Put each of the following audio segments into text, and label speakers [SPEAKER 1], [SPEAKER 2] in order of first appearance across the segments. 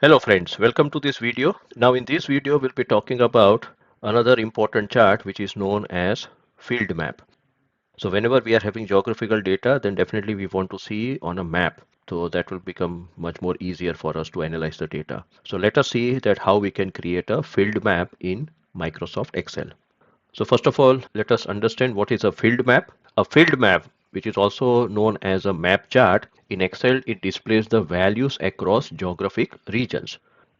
[SPEAKER 1] Hello friends, welcome to this video. Now in this video we'll be talking about another important chart which is known as field map. So whenever we are having geographical data, then definitely we want to see on a map. So that will become much more easier for us to analyze the data. So let us see that how we can create a field map in Microsoft Excel. So first of all, let us understand what is a field map. A field map, which is also known as a map chart, in Excel it displays the values across geographic regions.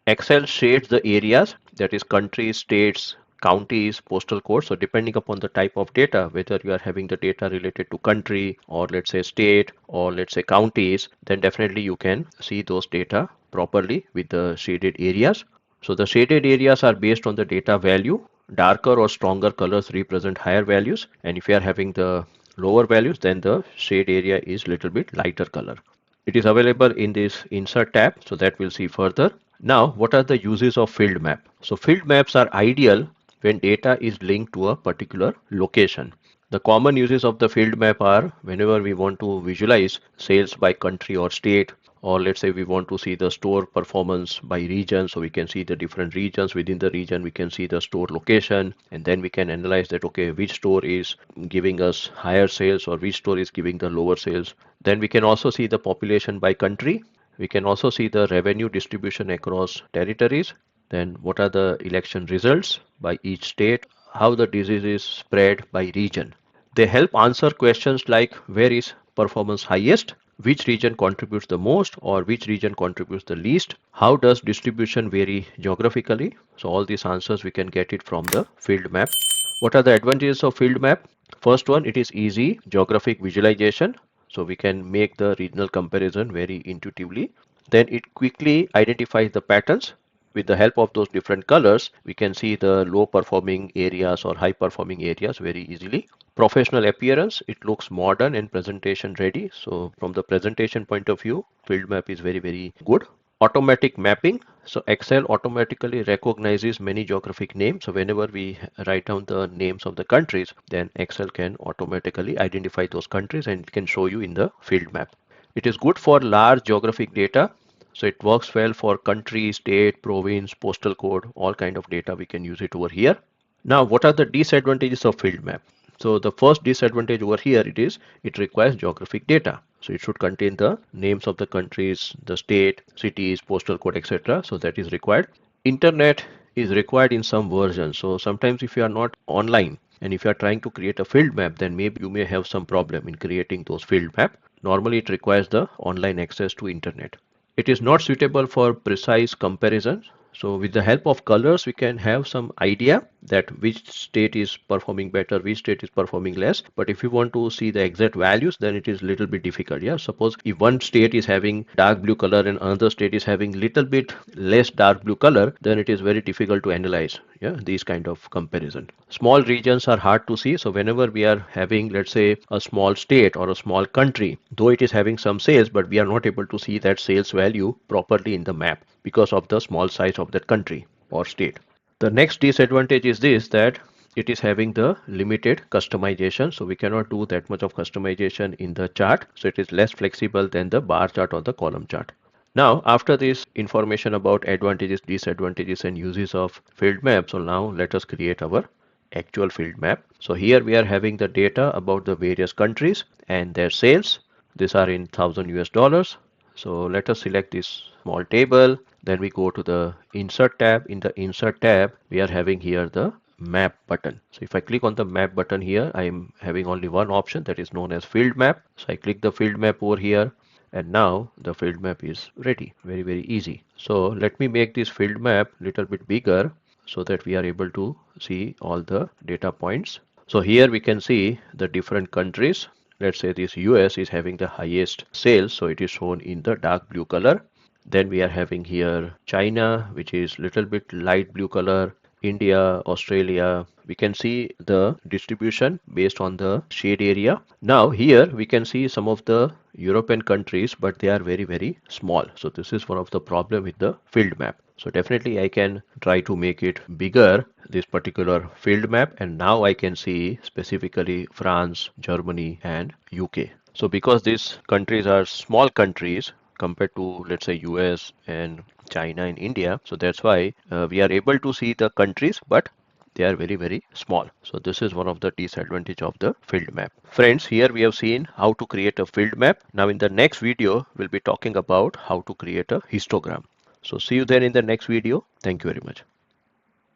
[SPEAKER 1] Excel shades the areas, that is countries, states, counties, postal codes. So depending upon the type of data, whether you are having the data related to country or let's say state or let's say counties, then definitely you can see those data properly with the shaded areas. So the shaded areas are based on the data value. Darker or stronger colors represent higher values, and if you are having the lower values, then the shade area is little bit lighter color. It is available in this insert tab, so that we'll see further. Now, what are the uses of field map? So field maps are ideal when data is linked to a particular location. The common uses of the field map are whenever we want to visualize sales by country or state, or let's say we want to see the store performance by region, so we can see the different regions. Within the region we can see the store location, and then we can analyze that okay, which store is giving us higher sales or which store is giving the lower sales. Then we can also see the population by country. We can also see the revenue distribution across territories. Then what are the election results by each state, how the disease is spread by region. They help answer questions like where is performance highest, which region contributes the most, or which region contributes the least, how does distribution vary geographically. So all these answers we can get it from the field map. What are the advantages of field map? First one, it is easy geographic visualization. So we can make the regional comparison very intuitively. Then it quickly identifies the patterns. With the help of those different colors, we can see the low performing areas or high performing areas very easily. Professional appearance, it looks modern and presentation ready. So from the presentation point of view, field map is very good. Automatic mapping, so Excel automatically recognizes many geographic names. So whenever we write down the names of the countries, then Excel can automatically identify those countries and it can show you in the field map. It is good for large geographic data. So it works well for country, state, province, postal code, all kind of data we can use it over here. Now, what are the disadvantages of field map? So the first disadvantage over here it requires geographic data. So it should contain the names of the countries, the state, cities, postal code, etc. So that is required. Internet is required in some versions. So sometimes if you are not online and if you are trying to create a field map, then maybe you may have some problem in creating those field map. Normally it requires the online access to internet. It is not suitable for precise comparison. So with the help of colors, we can have some idea that which state is performing better, which state is performing less. But if you want to see the exact values, then it is little bit difficult. Yeah, suppose if one state is having dark blue color and another state is having little bit less dark blue color, then it is very difficult to analyze. Yeah, these kind of comparison. Small regions are hard to see. So whenever we are having, let's say, a small state or a small country, though it is having some sales, but we are not able to see that sales value properly in the map because of the small size of that country or state. The next disadvantage is this, that it is having the limited customization. So we cannot do that much of customization in the chart. So it is less flexible than the bar chart or the column chart. Now, after this information about advantages, disadvantages, and uses of field map, so now let us create our actual field map. So here we are having the data about the various countries and their sales. These are in 1000 US dollars. So let us select this small table. Then we go to the insert tab. In the insert tab, we are having here the map button. So if I click on the map button here, I am having only one option that is known as field map. So I click the field map over here, and now the field map is ready. Very easy. So let me make this field map little bit bigger so that we are able to see all the data points. So here we can see the different countries. Let's say this US is having the highest sales, so it is shown in the dark blue color. Then we are having here China, which is little bit light blue color. India, Australia, we can see the distribution based on the shade area. Now here we can see some of the European countries, but they are very small. So this is one of the problem with the field map. So definitely I can try to make it bigger, this particular field map, and now I can see specifically France, Germany and UK. So because these countries are small countries, compared to, let's say, US and China and India. So that's why we are able to see the countries, but they are very, very small. So this is one of the disadvantage of the field map. Friends, here we have seen how to create a field map. Now in the next video, we'll be talking about how to create a histogram. So see you then in the next video. Thank you very much.